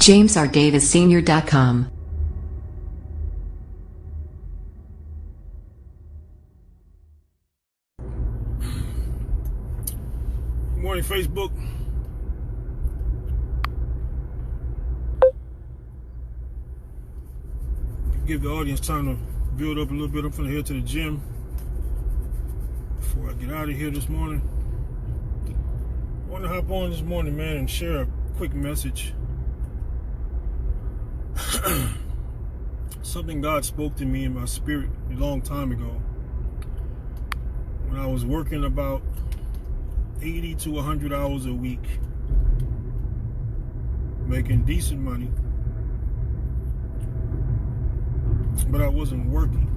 JamesRDavisSenior.com. Good morning, Facebook. Give the audience time to build up a little bit. I'm gonna head to the gym before I get out of here this morning. I want to hop on this morning, man, and share a quick message. Something God spoke to me in my spirit a long time ago when I was working about 80 to 100 hours a week, making decent money, but I wasn't working.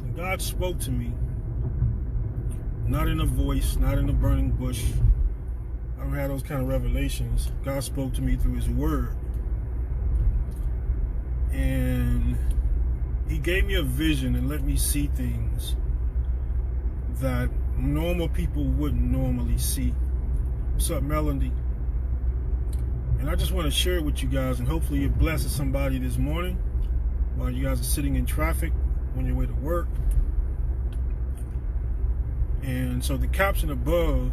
And God spoke to me, not in a voice, not in a burning bush. I don't have those kind of revelations. God spoke to me through His Word. And He gave me a vision and let me see things that normal people wouldn't normally see. What's up, Melody? And I just want to share it with you guys, and hopefully it blesses somebody this morning while you guys are sitting in traffic on your way to work. And so the caption above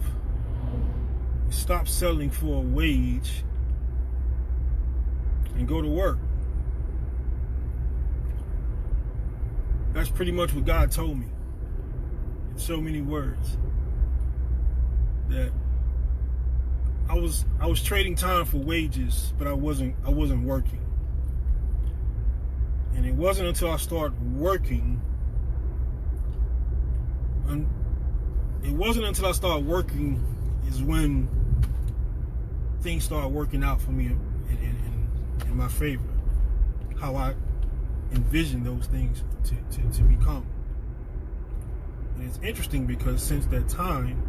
is stop settling for a wage and go to work. That's pretty much what God told me in so many words. That I was trading time for wages, but I wasn't working. And it wasn't until I started working, is when things started working out for me in my favor. How I envisioned those things to become. And it's interesting because since that time,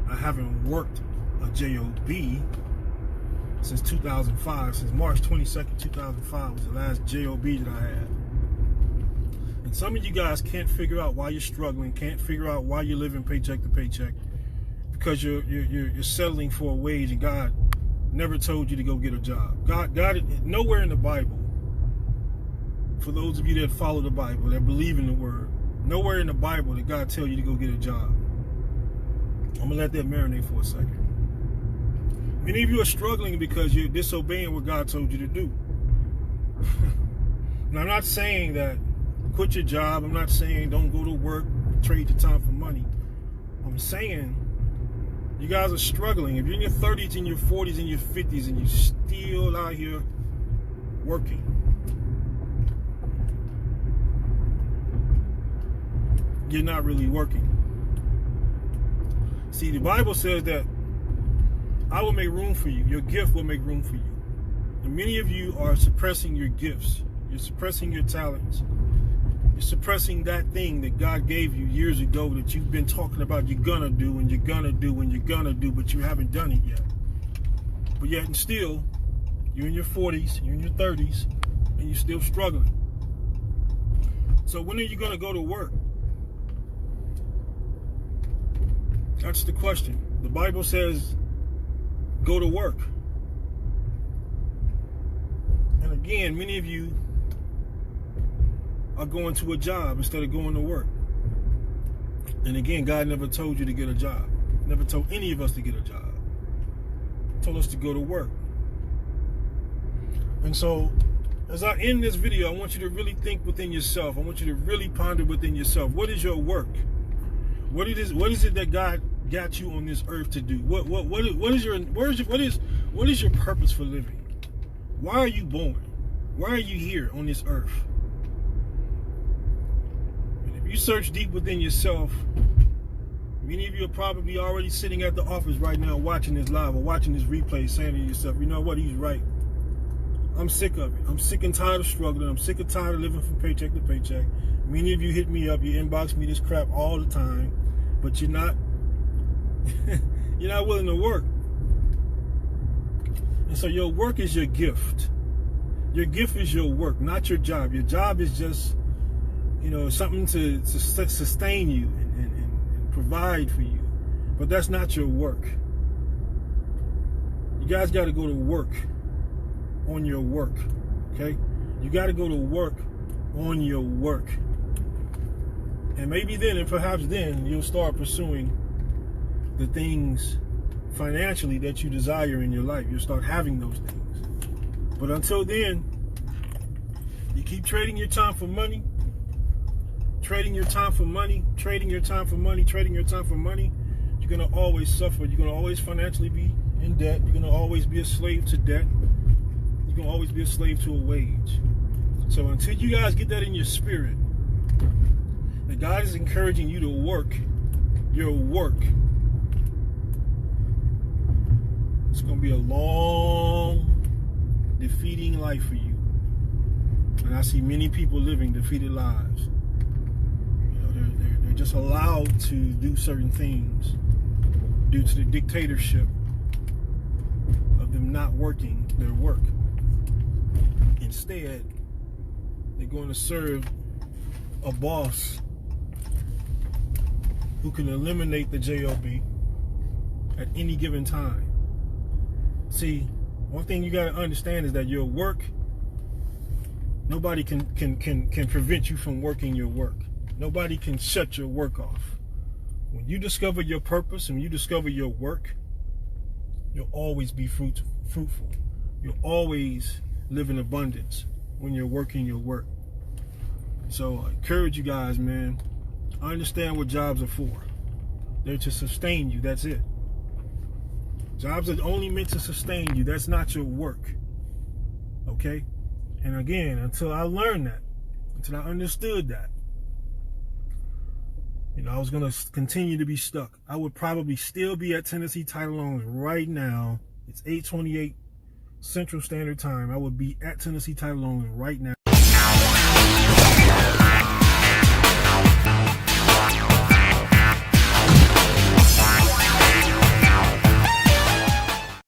I haven't worked a job since 2005. Since March 22nd, 2005 was the last job that I had. And some of you guys can't figure out why you're struggling, can't figure out why you're living paycheck to paycheck, because you're settling for a wage, and God never told you to go get a job. God, nowhere in the Bible, for those of you that follow the Bible, that believe in the Word, nowhere in the Bible did God tell you to go get a job. I'm gonna let that marinate for a second. Many of you are struggling because you're disobeying what God told you to do. Now, I'm not saying that quit your job. I'm not saying don't go to work, trade your time for money. I'm saying you guys are struggling. If you're in your 30s and your 40s and your 50s and you're still out here working, you're not really working. See, the Bible says that I will make room for you. Your gift will make room for you. And many of you are suppressing your gifts. You're suppressing your talents. You're suppressing that thing that God gave you years ago that you've been talking about you're gonna do and you're gonna do and you're gonna do, but you haven't done it yet. But yet and still, you're in your 40s, you're in your 30s, and you're still struggling. So when are you gonna go to work? That's the question. The Bible says, go to work. And again, many of you are going to a job instead of going to work. And again, God never told you to get a job. Never told any of us to get a job. He told us to go to work. And so, as I end this video, I want you to really think within yourself. I want you to really ponder within yourself. What is your work? What is it that God got you on this earth to do? What is your purpose for living? Why are you born? Why are you here on this earth? And if you search deep within yourself, many of you are probably already sitting at the office right now watching this live or watching this replay, saying to yourself, you know what, he's right. I'm sick of it. I'm sick and tired of struggling. I'm sick and tired of living from paycheck to paycheck. Many of you hit me up, you inbox me this crap all the time, but you're not willing to work. And so your work is your gift. Your gift is your work, not your job. Your job is just, something to sustain you and provide for you. But that's not your work. You guys got to go to work on your work, okay? You got to go to work on your work. And maybe then, and perhaps then, you'll start pursuing the things financially that you desire in your life. You'll start having those things. But until then, you keep trading your time for money, trading your time for money, trading your time for money, trading your time for money. You're going to always suffer. You're going to always financially be in debt. You're going to always be a slave to debt. You're going to always be a slave to a wage. So until you guys get that in your spirit, that God is encouraging you to work your work, it's going to be a long, defeating life for you. And I see many people living defeated lives. You know, they're just allowed to do certain things due to the dictatorship of them not working their work. Instead, they're going to serve a boss who can eliminate the job at any given time. See, one thing you got to understand is that your work, nobody can prevent you from working your work. Nobody can shut your work off. When you discover your purpose and you discover your work, you'll always be fruitful. You'll always live in abundance when you're working your work. So I encourage you guys, man. I understand what jobs are for. They're to sustain you. That's it. Jobs are only meant to sustain you. That's not your work. Okay? And again, until I learned that, until I understood that, you know, I was going to continue to be stuck. I would probably still be at Tennessee Title Loans right now. It's 8:28 Central Standard Time. I would be at Tennessee Title Loans right now.